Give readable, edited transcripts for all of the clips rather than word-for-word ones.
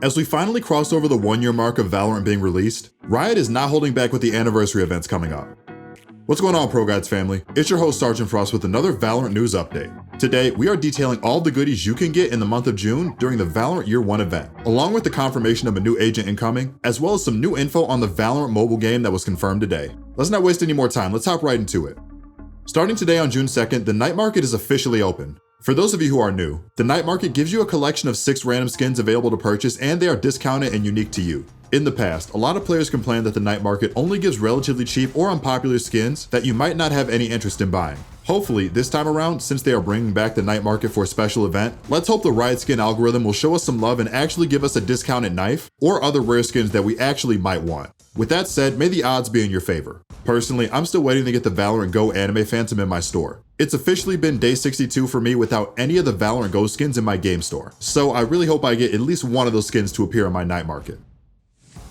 As we finally cross over the 1-year mark of Valorant being released, Riot is not holding back with the anniversary events coming up. What's going on, ProGuides family? It's your host Sergeant Frost with another Valorant news update. Today, we are detailing all the goodies you can get in the month of June during the Valorant Year 1 event, along with the confirmation of a new agent incoming, as well as some new info on the Valorant Mobile game that was confirmed today. Let's not waste any more time, let's hop right into it. Starting today on June 2nd, the night market is officially open. For those of you who are new, the night market gives you a collection of 6 random skins available to purchase, and they are discounted and unique to you. In the past, a lot of players complained that the night market only gives relatively cheap or unpopular skins that you might not have any interest in buying. Hopefully, this time around, since they are bringing back the night market for a special event, let's hope the Riot skin algorithm will show us some love and actually give us a discounted knife or other rare skins that we actually might want. With that said, may the odds be in your favor. Personally, I'm still waiting to get the Valorant Go anime Phantom in my store. It's officially been day 62 for me without any of the Valorant Go skins in my game store, so I really hope I get at least one of those skins to appear in my night market.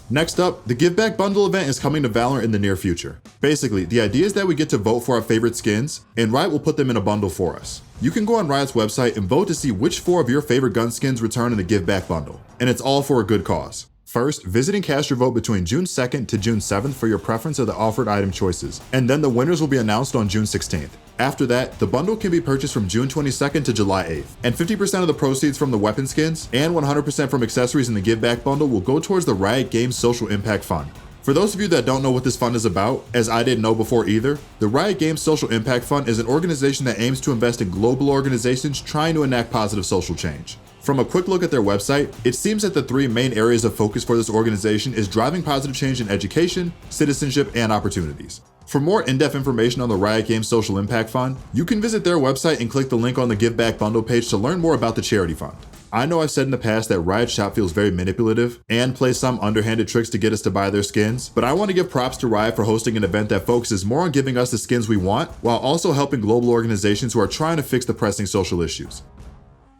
Next up, the Give Back Bundle event is coming to Valorant in the near future. Basically, the idea is that we get to vote for our favorite skins, and Riot will put them in a bundle for us. You can go on Riot's website and vote to see which 4 of your favorite gun skins return in the Give Back Bundle, and it's all for a good cause. First, visit and cast your vote between June 2nd to June 7th for your preference of the offered item choices, and then the winners will be announced on June 16th. After that, the bundle can be purchased from June 22nd to July 8th, and 50% of the proceeds from the weapon skins and 100% from accessories in the Give Back Bundle will go towards the Riot Games Social Impact Fund. For those of you that don't know what this fund is about, as I didn't know before either, the Riot Games Social Impact Fund is an organization that aims to invest in global organizations trying to enact positive social change. From a quick look at their website, it seems that the 3 main areas of focus for this organization is driving positive change in education, citizenship, and opportunities. For more in-depth information on the Riot Games Social Impact Fund, you can visit their website and click the link on the Give Back Bundle page to learn more about the charity fund. I know I've said in the past that Riot Shop feels very manipulative and plays some underhanded tricks to get us to buy their skins, but I want to give props to Riot for hosting an event that focuses more on giving us the skins we want, while also helping global organizations who are trying to fix the pressing social issues.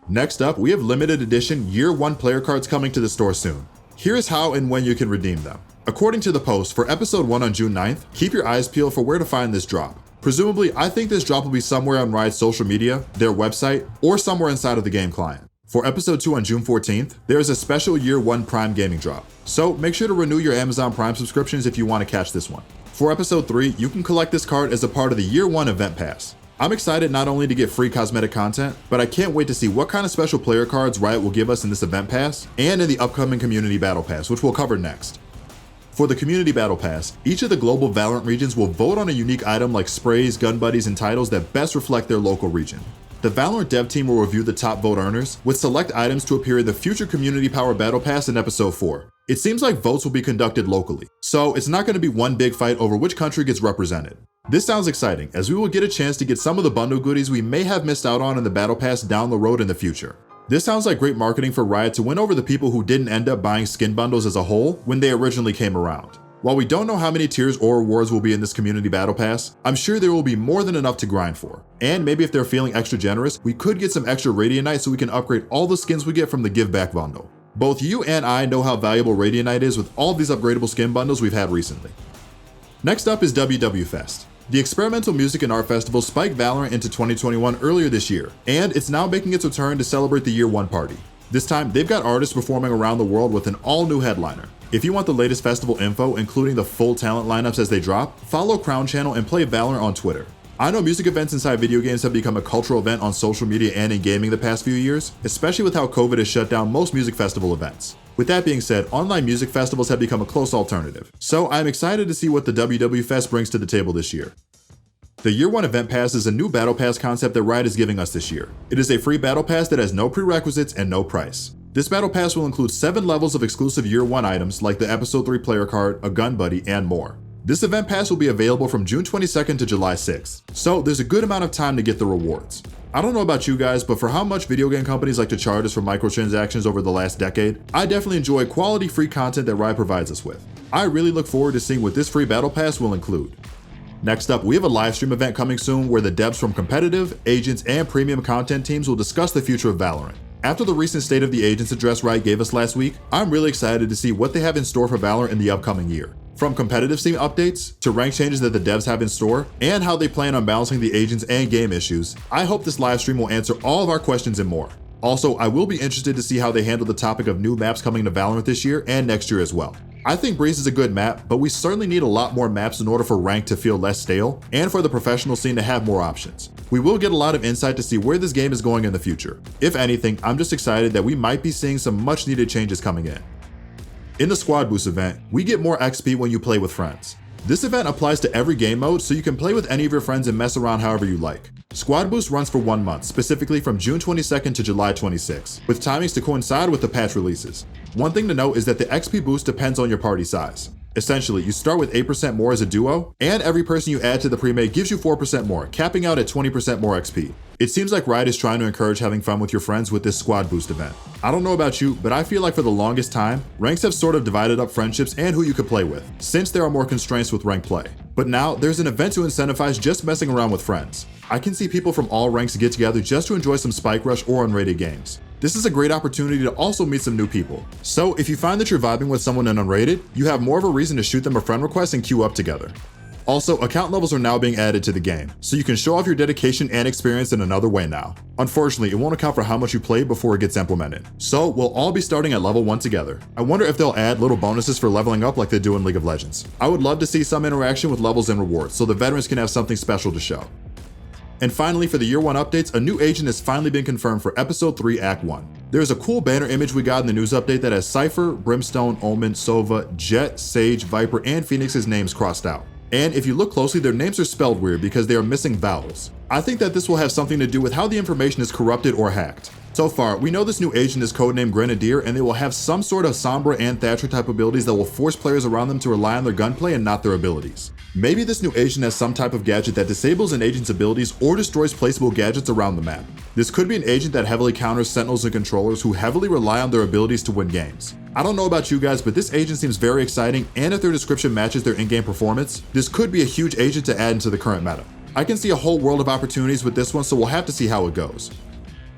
Next up, we have limited edition Year 1 player cards coming to the store soon. Here is how and when you can redeem them. According to the post, for episode 1 on June 9th, keep your eyes peeled for where to find this drop. Presumably, I think this drop will be somewhere on Riot's social media, their website, or somewhere inside of the game client. For episode 2 on June 14th, there is a special Year 1 Prime gaming drop, so make sure to renew your Amazon Prime subscriptions if you want to catch this one. For episode 3, you can collect this card as a part of the Year 1 event pass. I'm excited not only to get free cosmetic content, but I can't wait to see what kind of special player cards Riot will give us in this event pass and in the upcoming Community Battle Pass, which we'll cover next. For the Community Battle Pass, each of the global Valorant regions will vote on a unique item like sprays, gun buddies, and titles that best reflect their local region. The Valorant dev team will review the top vote earners, with select items to appear in the future Community Power Battle Pass in episode 4. It seems like votes will be conducted locally, so it's not going to be one big fight over which country gets represented. This sounds exciting, as we will get a chance to get some of the bundle goodies we may have missed out on in the Battle Pass down the road in the future. This sounds like great marketing for Riot to win over the people who didn't end up buying skin bundles as a whole when they originally came around. While we don't know how many tiers or rewards will be in this Community Battle Pass, I'm sure there will be more than enough to grind for. And maybe if they're feeling extra generous, we could get some extra Radiant so we can upgrade all the skins we get from the Give Back Bundle. Both you and I know how valuable Radiant is with all these upgradable skin bundles we've had recently. Next up is WWfest. The experimental music and art festival spiked Valorant into 2021 earlier this year, and it's now making its return to celebrate the Year 1 party. This time, they've got artists performing around the world with an all-new headliner. If you want the latest festival info, including the full talent lineups as they drop, follow Crown Channel and play Valorant on Twitter. I know music events inside video games have become a cultural event on social media and in gaming the past few years, especially with how COVID has shut down most music festival events. With that being said, online music festivals have become a close alternative, so I'm excited to see what the WWfest brings to the table this year. The Year 1 Event Pass is a new Battle Pass concept that Riot is giving us this year. It is a free Battle Pass that has no prerequisites and no price. This Battle Pass will include 7 levels of exclusive Year 1 items like the Episode 3 player card, a gun buddy, and more. This event pass will be available from June 22nd to July 6th, so there's a good amount of time to get the rewards. I don't know about you guys, but for how much video game companies like to charge us for microtransactions over the last decade, I definitely enjoy quality free content that Riot provides us with. I really look forward to seeing what this free battle pass will include. Next up, we have a Livestream event coming soon where the devs from competitive, agents, and premium content teams will discuss the future of Valorant. After the recent State of the Agents address Riot gave us last week, I'm really excited to see what they have in store for Valorant in the upcoming year. From competitive scene updates, to rank changes that the devs have in store, and how they plan on balancing the agents and game issues, I hope this live stream will answer all of our questions and more. Also, I will be interested to see how they handle the topic of new maps coming to Valorant this year and next year as well. I think Breeze is a good map, but we certainly need a lot more maps in order for rank to feel less stale and for the professional scene to have more options. We will get a lot of insight to see where this game is going in the future. If anything, I'm just excited that we might be seeing some much needed changes coming in. In the Squad Boost event, we get more XP when you play with friends. This event applies to every game mode, so you can play with any of your friends and mess around however you like. Squad Boost runs for 1 month, specifically from June 22nd to July 26th, with timings to coincide with the patch releases. One thing to note is that the XP boost depends on your party size. Essentially, you start with 8% more as a duo, and every person you add to the pre-made gives you 4% more, capping out at 20% more XP. It seems like Riot is trying to encourage having fun with your friends with this Squad Boost event. I don't know about you, but I feel like for the longest time, ranks have sort of divided up friendships and who you could play with, since there are more constraints with ranked play. But now, there's an event to incentivize just messing around with friends. I can see people from all ranks get together just to enjoy some Spike Rush or unrated games. This is a great opportunity to also meet some new people. So if you find that you're vibing with someone in unrated, you have more of a reason to shoot them a friend request and queue up together. Also, account levels are now being added to the game, so you can show off your dedication and experience in another way now. Unfortunately, it won't account for how much you played before it gets implemented. So we'll all be starting at level 1 together. I wonder if they'll add little bonuses for leveling up like they do in League of Legends. I would love to see some interaction with levels and rewards, so the veterans can have something special to show. And finally, for the Year 1 updates, a new agent has finally been confirmed for Episode 3, Act 1. There's a cool banner image we got in the news update that has Cypher, Brimstone, Omen, Sova, Jet, Sage, Viper, and Phoenix's names crossed out. And if you look closely, their names are spelled weird because they are missing vowels. I think that this will have something to do with how the information is corrupted or hacked. So far, we know this new agent is codenamed Grenadier, and they will have some sort of Sombra and Thatcher type abilities that will force players around them to rely on their gunplay and not their abilities. Maybe this new agent has some type of gadget that disables an agent's abilities or destroys placeable gadgets around the map. This could be an agent that heavily counters sentinels and controllers who heavily rely on their abilities to win games. I don't know about you guys, but this agent seems very exciting, and if their description matches their in-game performance, this could be a huge agent to add into the current meta. I can see a whole world of opportunities with this one, so we'll have to see how it goes.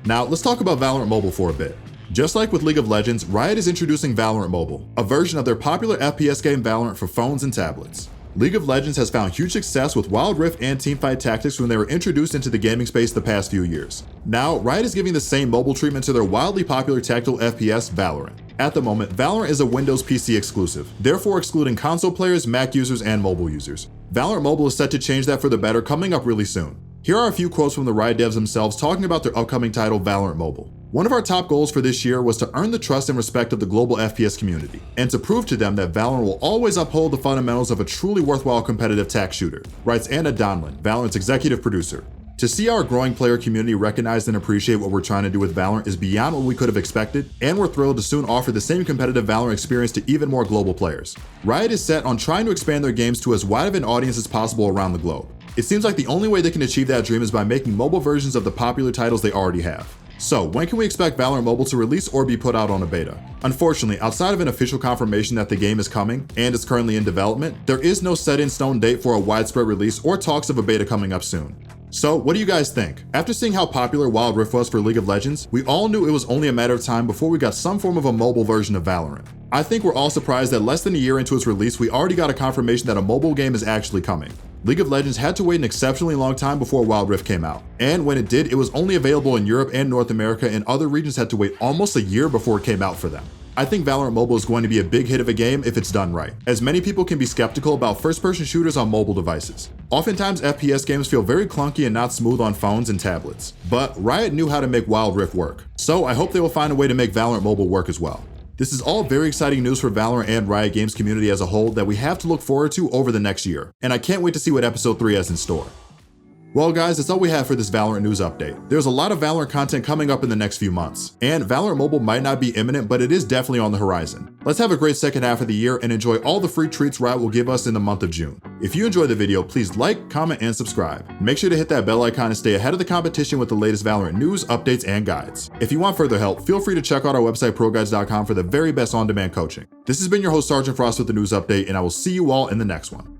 Now, let's talk about Valorant Mobile for a bit. Just like with League of Legends, Riot is introducing Valorant Mobile, a version of their popular FPS game Valorant for phones and tablets. League of Legends has found huge success with Wild Rift and Teamfight Tactics when they were introduced into the gaming space the past few years. Now, Riot is giving the same mobile treatment to their wildly popular tactical FPS, Valorant. At the moment, Valorant is a Windows PC exclusive, therefore excluding console players, Mac users, and mobile users. Valorant Mobile is set to change that for the better, coming up really soon. Here are a few quotes from the Riot devs themselves talking about their upcoming title, Valorant Mobile. One of our top goals for this year was to earn the trust and respect of the global FPS community, and to prove to them that Valorant will always uphold the fundamentals of a truly worthwhile competitive TAC shooter, writes Anna Donlin, Valorant's executive producer. To see our growing player community recognize and appreciate what we're trying to do with Valorant is beyond what we could have expected, and we're thrilled to soon offer the same competitive Valorant experience to even more global players. Riot is set on trying to expand their games to as wide of an audience as possible around the globe. It seems like the only way they can achieve that dream is by making mobile versions of the popular titles they already have. So, when can we expect Valorant Mobile to release or be put out on a beta? Unfortunately, outside of an official confirmation that the game is coming and is currently in development, there is no set in stone date for a widespread release or talks of a beta coming up soon. So, what do you guys think? After seeing how popular Wild Rift was for League of Legends, we all knew it was only a matter of time before we got some form of a mobile version of Valorant. I think we're all surprised that less than a year into its release, we already got a confirmation that a mobile game is actually coming. League of Legends had to wait an exceptionally long time before Wild Rift came out, and when it did, it was only available in Europe and North America, and other regions had to wait almost a year before it came out for them. I think Valorant Mobile is going to be a big hit of a game if it's done right, as many people can be skeptical about first-person shooters on mobile devices. Oftentimes, FPS games feel very clunky and not smooth on phones and tablets, but Riot knew how to make Wild Rift work, so I hope they will find a way to make Valorant Mobile work as well. This is all very exciting news for Valorant and Riot Games community as a whole that we have to look forward to over the next year, and I can't wait to see what Episode 3 has in store. Well guys, that's all we have for this Valorant news update. There's a lot of Valorant content coming up in the next few months, and Valorant Mobile might not be imminent, but it is definitely on the horizon. Let's have a great second half of the year and enjoy all the free treats Riot will give us in the month of June. If you enjoyed the video, please like, comment, and subscribe. Make sure to hit that bell icon and stay ahead of the competition with the latest Valorant news, updates, and guides. If you want further help, feel free to check out our website ProGuides.com for the very best on-demand coaching. This has been your host Sergeant Frost with the news update, and I will see you all in the next one.